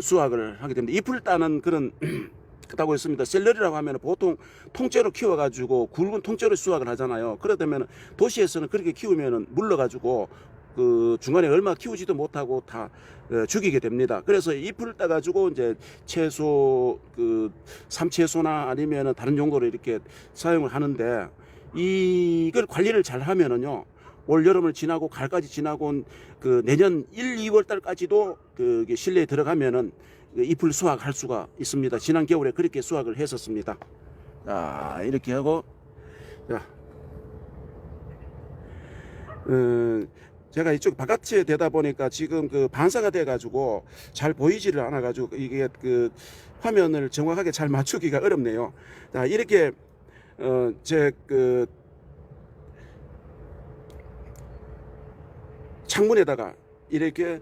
수확을 하게 됩니다. 잎을 따는 그런 그렇다고 했습니다. 샐러리라고 하면 보통 통째로 키워가지고 굵은 통째로 수확을 하잖아요. 그러다면 도시에서는 그렇게 키우면 물러가지고 그 중간에 얼마 키우지도 못하고 다 죽이게 됩니다. 그래서 잎을 따가지고 이제 채소 삼채소나 아니면 다른 용도로 이렇게 사용을 하는데, 이걸 관리를 잘 하면은요, 올 여름을 지나고 가을까지 지나고 그 내년 1, 2월 달까지도 그 실내에 들어가면은 잎을 수확할 수가 있습니다. 지난 겨울에 그렇게 수확을 했었습니다. 자, 이렇게 하고, 자, 제가 이쪽 바깥에 되다 보니까 지금 그 반사가 돼 가지고 잘 보이지를 않아 가지고 이게 그 화면을 정확하게 잘 맞추기가 어렵네요. 자, 이렇게 제 창문에다가 이렇게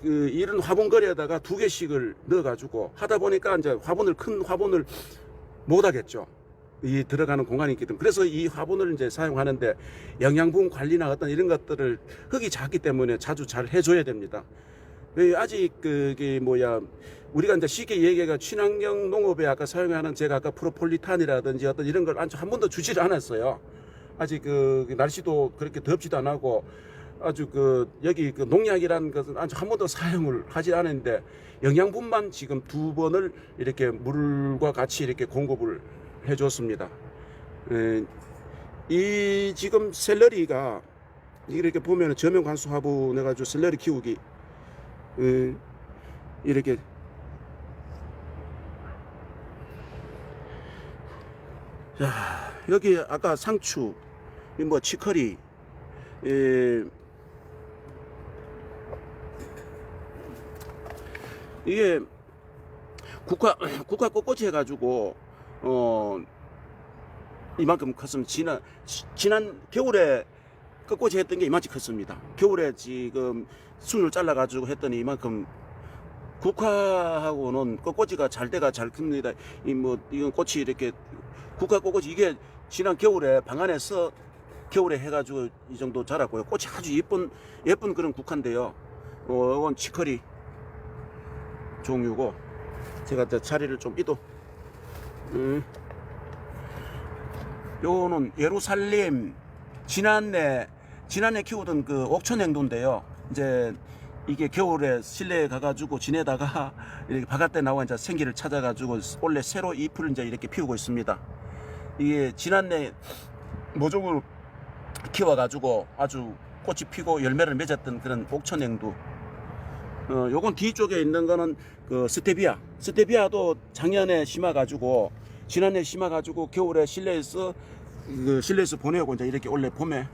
이런 화분거리에다가 2개씩을 넣어 가지고 하다 보니까 이제 큰 화분을 못 하겠죠. 이 들어가는 공간이 있기 때문에. 그래서 이 화분을 이제 사용하는데 영양분 관리나 어떤 이런 것들을, 흙이 작기 때문에 자주 잘 해줘야 됩니다. 아직 우리가 이제 쉽게 얘기해가 친환경 농업에 아까 사용하는 제가 아까 프로폴리탄이라든지 어떤 이런 걸 한 번도 주지를 않았어요. 아직 날씨도 그렇게 덥지도 안 하고 아주 여기 농약이라는 것은 아주 한 번도 사용을 하지 않았는데, 영양분만 지금 2번을 이렇게 물과 같이 이렇게 공급을 해줬습니다. 이 지금 샐러리가 이렇게 보면 저면 관수 화분 해가지고 샐러리 키우기 이렇게 자, 여기 아까 상추 치커리 이게 국화 꼿꼿이 해가지고 이만큼 컸습니다. 지난 겨울에 꼿꼿이 했던 게 이만큼 컸습니다. 겨울에 지금 순을 잘라 가지고 했더니 이만큼, 국화하고는 꼿꼿이가 잘 돼가 잘 큽니다. 이건 꽃이 이렇게 국화 꼿꼿이, 이게 지난 겨울에 방 안에서 겨울에 해가지고 이 정도 자랐고요. 꽃이 아주 예쁜 그런 국화인데요. 이건 치커리 종류고, 제가 자리를 좀 요거는 예루살렘 지난해 키우던 그 옥천행도인데요. 이제 이게 겨울에 실내에 가가지고 지내다가 이렇게 바깥에 나와 이제 생기를 찾아가지고 원래 새로 잎을 이제 이렇게 피우고 있습니다. 이게 지난해 모종을 키워가지고 아주 꽃이 피고 열매를 맺었던 그런 옥천행두. 요건 뒤쪽에 있는 거는 그 스테비아도 작년에 심어가지고 지난해 심어가지고 겨울에 실내에서 보내고 이제 이렇게 원래 봄에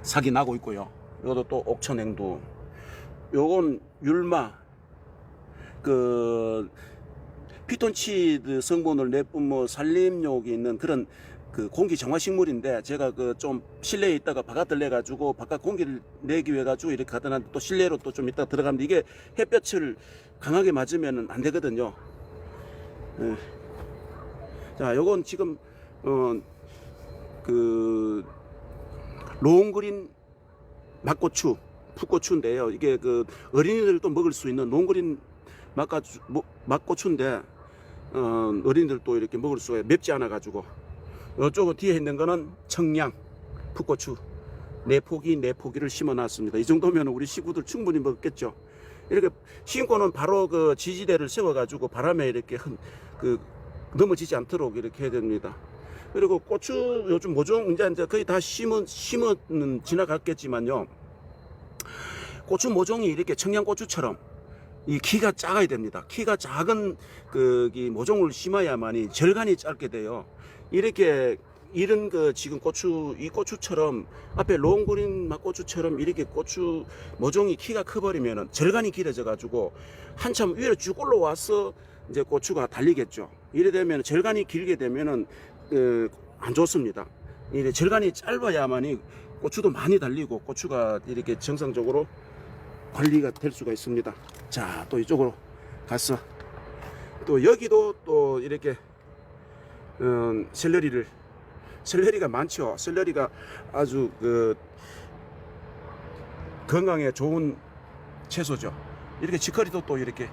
삭이 나고 있고요. 이것도 또 옥천행두. 요건 율마, 그 피톤치드 성분을 내뿜 뭐 산림욕이 있는 그런 그 공기 정화 식물인데, 제가 그 좀 실내에 있다가 바깥을 내 가지고 바깥 공기를 내기 위해 가지고 이렇게 가다 놨는데 또 실내로 또 좀 있다가 들어가는데 이게 햇볕을 강하게 맞으면 안 되거든요. 예. 자, 요건 지금 그 롱그린 막고추, 풋고추인데요. 이게 그 어린이들도 먹을 수 있는 롱그린 막고추인데 어린이들도 이렇게 먹을 수가 맵지 않아 가지고. 이쪽은 뒤에 있는 거는 청양 풋고추 4포기를 심어 놨습니다. 이 정도면 우리 식구들 충분히 먹겠죠. 이렇게 심고는 바로 그 지지대를 세워 가지고 바람에 이렇게 넘어지지 않도록 이렇게 해야 됩니다. 그리고 고추 요즘 모종 이제 거의 다 심은 지나갔겠지만요. 고추 모종이 이렇게 청양고추처럼 이 키가 작아야 됩니다. 키가 작은 이 모종을 심어야만이 절간이 짧게 돼요. 이렇게 이런 지금 이 고추처럼 앞에 롱그린 막고추처럼 이렇게 고추 모종이 키가 커버리면은 절간이 길어져 가지고 한참 위로 쭉 올라와서 이제 고추가 달리겠죠. 이래 되면 절간이 길게 되면은 안 좋습니다. 이래 절간이 짧아야만이 고추도 많이 달리고 고추가 이렇게 정상적으로 관리가 될 수가 있습니다. 자, 또 이쪽으로 가서 또 여기도 또 이렇게 샐러리가 많죠. 샐러리가 아주 건강에 좋은 채소죠. 이렇게 치커리도 또 이렇게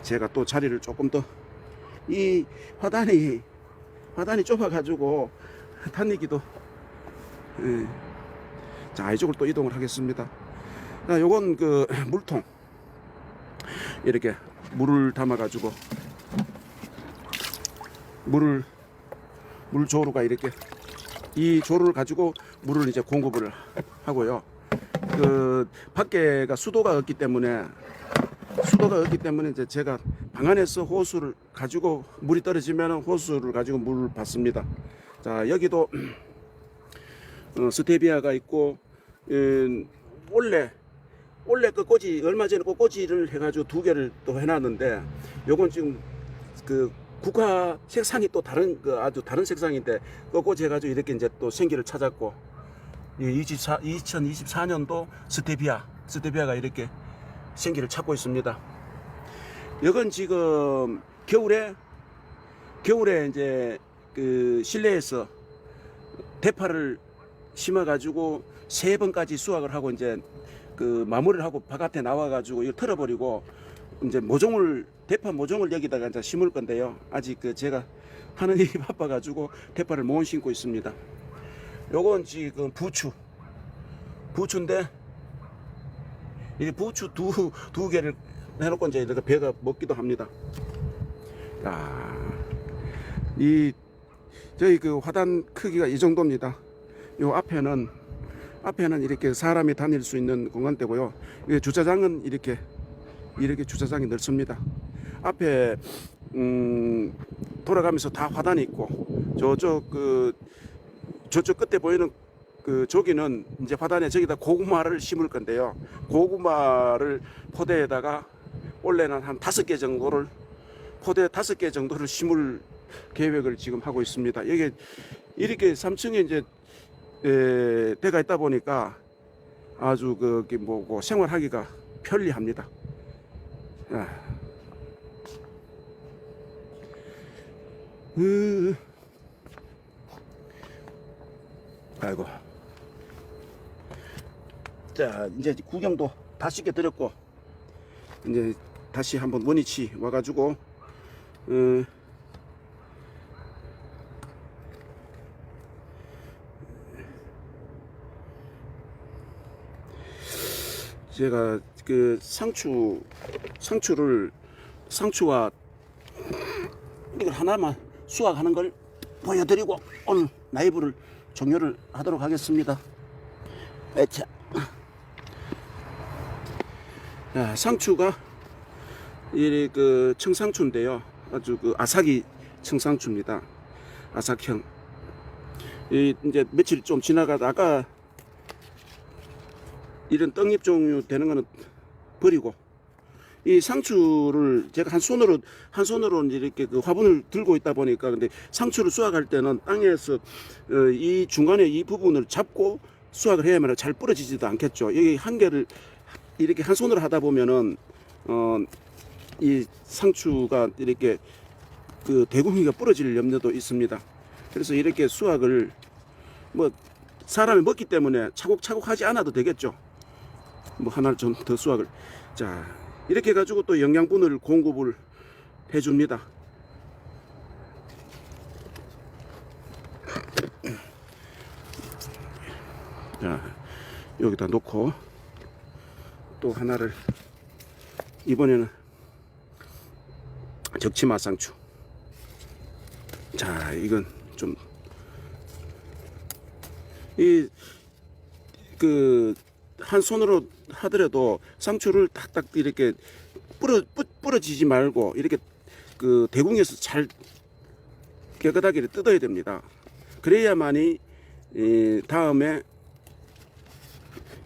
제가 또 자리를 조금 더 이 화단이 좁아 가지고 다니기도 자, 이쪽으로 또 이동을 하겠습니다. 자, 요건 물통 이렇게 물을 담아 가지고 물 조루가 이렇게 이 조루를 가지고 물을 이제 공급을 하고요. 밖에가 수도가 없기 때문에 이제 제가 방 안에서 호수를 가지고 물이 떨어지면 호수를 가지고 물을 받습니다. 자, 여기도 스테비아가 있고 원래 꽃꽂이 얼마 전에 꽃꽂이를 해가지고 2개를 또 해놨는데 요건 지금 국화 색상이 또 아주 다른 색상인데 꽃꽂이 해가지고 이렇게 이제 또 생기를 찾았고 2024년도 스테비아가 이렇게 생기를 찾고 있습니다. 이건 지금 겨울에 이제 실내에서 대파를 심어가지고 3번까지 수확을 하고 이제 마무리를 하고 바깥에 나와가지고 이거 털어버리고 이제 대파 모종을 여기다가 이제 심을 건데요. 아직 제가 하는 일이 바빠가지고 대파를 못 심고 있습니다. 요건 지금 부추인데 이 부추 두 개를 해놓고 이제 이렇게 배가 먹기도 합니다. 저희 화단 크기가 이 정도입니다. 요 앞에는 이렇게 사람이 다닐 수 있는 공간대고요. 주차장은 이렇게 주차장이 넓습니다. 앞에 돌아가면서 다 화단이 있고 저쪽 끝에 보이는 저기는 이제 화단에 저기다 고구마를 심을 건데요. 고구마를 포대에다가 원래는 한 5개 정도를 포대 5개 정도를 심을 계획을 지금 하고 있습니다. 여기 이렇게 3층에 이제 배가 있다 보니까 아주 생활하기가 편리합니다. 아이고. 자, 이제 구경도 다 시켜드렸고 이제 다시 한번 원위치 와가지고 제가 그 상추와 이걸 하나만 수확하는 걸 보여드리고 오늘 라이브를 종료를 하도록 하겠습니다. 자, 상추가 이 그 청상추인데요. 아주 그 아삭이 청상추입니다. 아삭형. 이제 며칠 좀 지나가다가 이런 떡잎 종류 되는 거는 버리고, 이 상추를 제가 한 손으로 이렇게 그 화분을 들고 있다 보니까, 근데 상추를 수확할 때는 땅에서 이 중간에 이 부분을 잡고 수확을 해야만 잘 부러지지도 않겠죠. 여기 한 개를 이렇게 한 손으로 하다 보면은 이 상추가 이렇게 그 대구미가 부러질 염려도 있습니다. 그래서 이렇게 수확을 뭐 사람이 먹기 때문에 차곡차곡 하지 않아도 되겠죠. 뭐 하나를 좀 더 수확을, 자 이렇게 해가지고 또 영양분을 공급을 해줍니다. 자 여기다 놓고 또 하나를, 이번에는 적치마상추. 자 이건 좀 한 손으로 하더라도 상추를 딱딱 이렇게 부러지지 말고 이렇게 그 대궁에서 잘 깨끗하게 뜯어야 됩니다. 그래야만이 다음에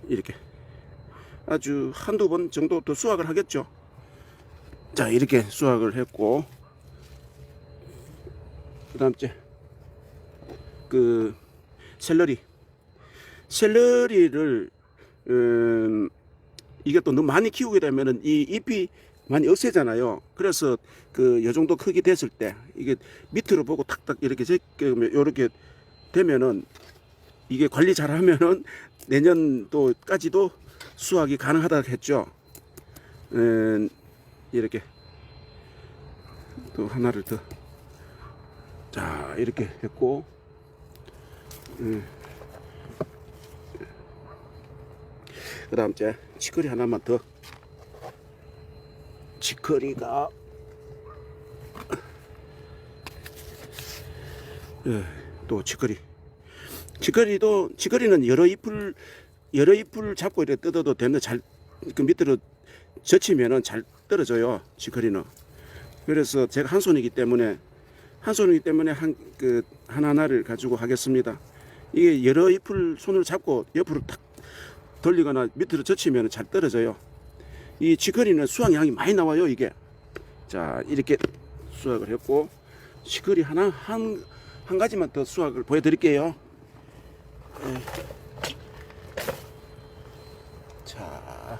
이렇게 아주 한두 번 정도 더 수확을 하겠죠. 자 이렇게 수확을 했고, 그 다음 그 샐러리를 이게 또 너무 많이 키우게 되면은 이 잎이 많이 억세잖아요. 그래서 그 요 정도 크기 됐을 때 이게 밑으로 보고 탁탁 이렇게 제끼면, 요렇게 되면은 이게 관리 잘 하면은 내년도까지도 수확이 가능하다 했죠. 이렇게 또 하나를 더, 자 이렇게 했고, 그 다음 치커리 하나만 더. 치커리가 또 치커리는 여러 잎을 잡고 이렇게 뜯어도 되는데, 잘 그 밑으로 젖히면은 잘 떨어져요, 치커리는. 그래서 제가 한 손이기 때문에 하나하나를 가지고 하겠습니다. 이게 여러 잎을 손으로 잡고 옆으로 탁 돌리거나 밑으로 젖히면 잘 떨어져요. 이 치커리는 수확량이 많이 나와요, 이게. 자 이렇게 수확을 했고, 치커리 한 가지만 더 수확을 보여드릴게요. 자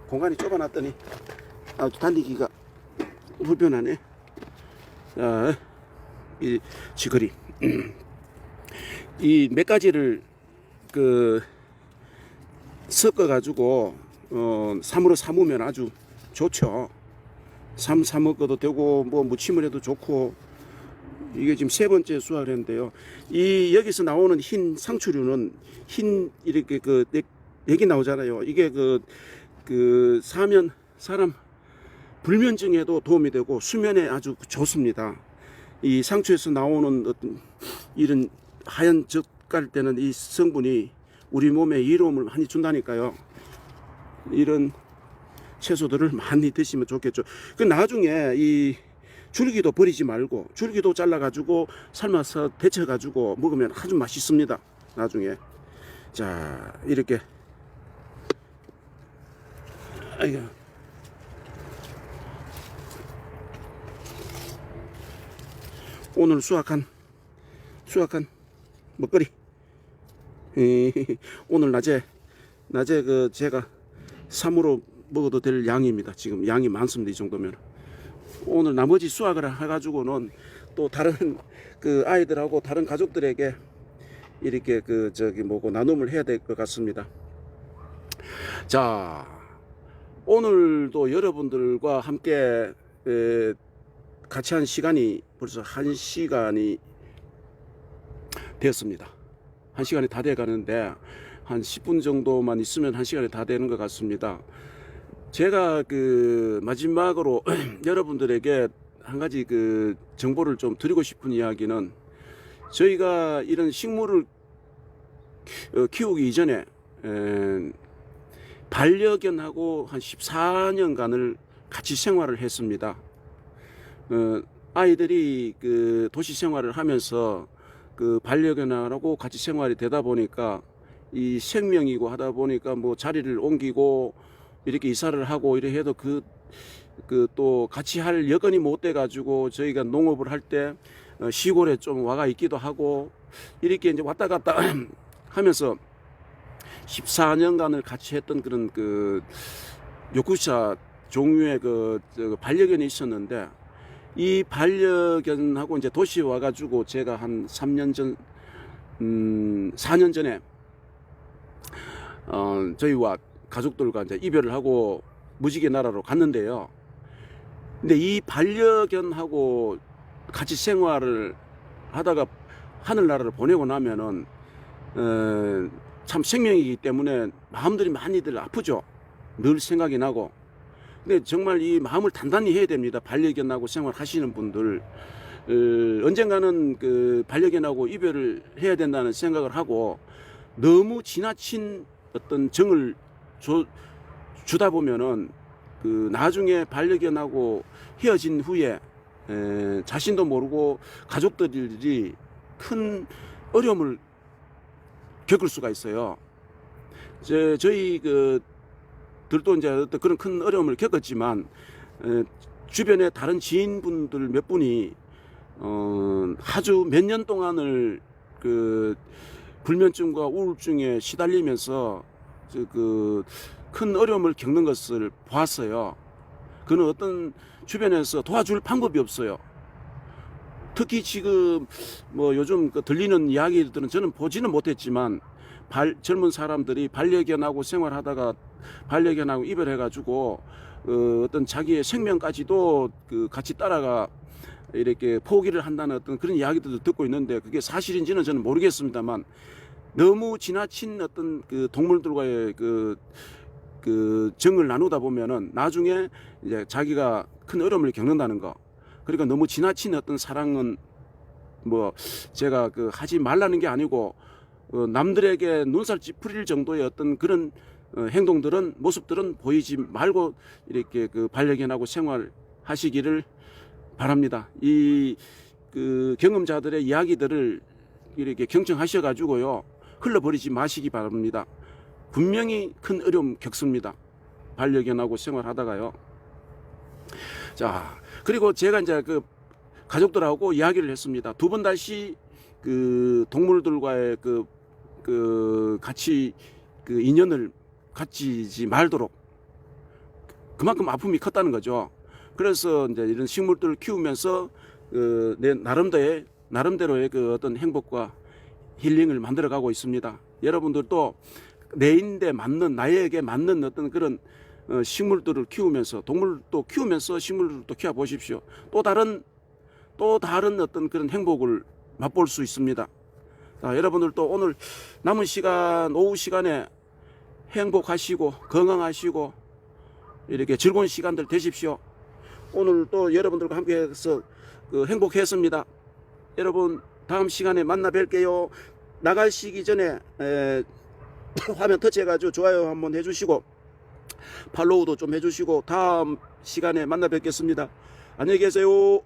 공간이 좁아놨더니 아주 다니기가 불편하네. 자, 이 치커리 이 몇 가지를 그 섞어 가지고 삼으로 삶으면 아주 좋죠. 삶 먹어도 되고 뭐 무침을 해도 좋고. 이게 지금 세 번째 수확을 했는데요. 이 여기서 나오는 흰 상추류는 이렇게 여기 나오잖아요. 이게 사면 사람 불면증에도 도움이 되고 수면에 아주 좋습니다. 이 상추에서 나오는 어떤 이런 하얀 젓갈 때는 이 성분이 우리 몸에 이로움을 많이 준다니까요. 이런 채소들을 많이 드시면 좋겠죠. 그 나중에 이 줄기도 버리지 말고 줄기도 잘라 가지고 삶아서 데쳐 가지고 먹으면 아주 맛있습니다, 나중에. 자 이렇게 오늘 수확한 먹거리 오늘 낮에 제가 3으로 먹어도 될 양입니다. 지금 양이 많습니다. 이 정도면 오늘 나머지 수확을 해가지고는 또 다른 그 아이들하고 다른 가족들에게 이렇게 나눔을 해야 될 것 같습니다. 자 오늘도 여러분들과 함께 같이 한 시간이 벌써 1시간이 되었습니다. 1시간이 다 돼 가는데 한 10분 정도만 있으면 1시간이 다 되는 것 같습니다. 제가 그 마지막으로 여러분들에게 한 가지 그 정보를 좀 드리고 싶은 이야기는, 저희가 이런 식물을 키우기 이전에 반려견하고 한 14년간을 같이 생활을 했습니다. 아이들이 그 도시 생활을 하면서 그 반려견하고 같이 생활이 되다 보니까 이 생명이고 하다 보니까 뭐 자리를 옮기고 이렇게 이사를 하고 이래 해도 그 또 같이 할 여건이 못 돼 가지고 저희가 농업을 할 때 시골에 좀 와가 있기도 하고 이렇게 이제 왔다 갔다 하면서 14년간을 같이 했던 그런 그 요쿠샤 종류의 그 반려견이 있었는데, 이 반려견하고 이제 도시에 와가지고 제가 한 3년 전, 4년 전에 저희와 가족들과 이제 이별을 하고 무지개 나라로 갔는데요. 근데 이 반려견하고 같이 생활을 하다가 하늘나라를 보내고 나면은 참 생명이기 때문에 마음들이 많이들 아프죠. 늘 생각이 나고. 근데 정말 이 마음을 단단히 해야 됩니다. 반려견하고 생활하시는 분들 언젠가는 그 반려견하고 이별을 해야 된다는 생각을 하고, 너무 지나친 어떤 정을 주다 보면은 그 나중에 반려견하고 헤어진 후에 자신도 모르고 가족들이 큰 어려움을 겪을 수가 있어요. 저희 들도 이제 어떤 그런 큰 어려움을 겪었지만, 주변에 다른 지인분들 몇 분이 아주 몇 년 동안을 그 불면증과 우울증에 시달리면서 그 큰 어려움을 겪는 것을 보았어요. 그는 어떤 주변에서 도와줄 방법이 없어요. 특히 지금 뭐 요즘 들리는 이야기들은 저는 보지는 못했지만, 젊은 사람들이 반려견하고 생활하다가 반려견하고 이별해가지고 어떤 자기의 생명까지도 그 같이 따라가 이렇게 포기를 한다는 어떤 그런 이야기들도 듣고 있는데, 그게 사실인지는 저는 모르겠습니다만, 너무 지나친 어떤 그 동물들과의 그 정을 나누다 보면은 나중에 이제 자기가 큰 어려움을 겪는다는 거. 그러니까 너무 지나친 어떤 사랑은 뭐 제가 하지 말라는 게 아니고, 남들에게 눈살 찌푸릴 정도의 어떤 그런 행동들은, 모습들은 보이지 말고 이렇게 그 반려견하고 생활하시기를 바랍니다. 이 경험자들의 이야기들을 이렇게 경청하셔 가지고요, 흘려버리지 마시기 바랍니다. 분명히 큰 어려움 겪습니다. 반려견하고 생활하다가요. 자, 그리고 제가 이제 그 가족들하고 이야기를 했습니다. 2번 다시 그 동물들과의 같이 인연을 갖지 말도록. 그만큼 아픔이 컸다는 거죠. 그래서 이제 이런 식물들을 키우면서 내 나름대로의 그 어떤 행복과 힐링을 만들어가고 있습니다. 여러분들도 내인데 맞는, 나에게 맞는 어떤 그런 식물들을 키우면서, 동물도 키우면서 식물들도 키워 보십시오. 또 다른 어떤 그런 행복을 맛볼 수 있습니다. 자, 여러분들도 오늘 남은 시간, 오후 시간에 행복하시고 건강하시고 이렇게 즐거운 시간들 되십시오. 오늘 또 여러분들과 함께해서 행복했습니다. 여러분, 다음 시간에 만나 뵐게요. 나가시기 전에 화면 터치해가지고 좋아요 한번 해주시고 팔로우도 좀 해주시고, 다음 시간에 만나 뵙겠습니다. 안녕히 계세요.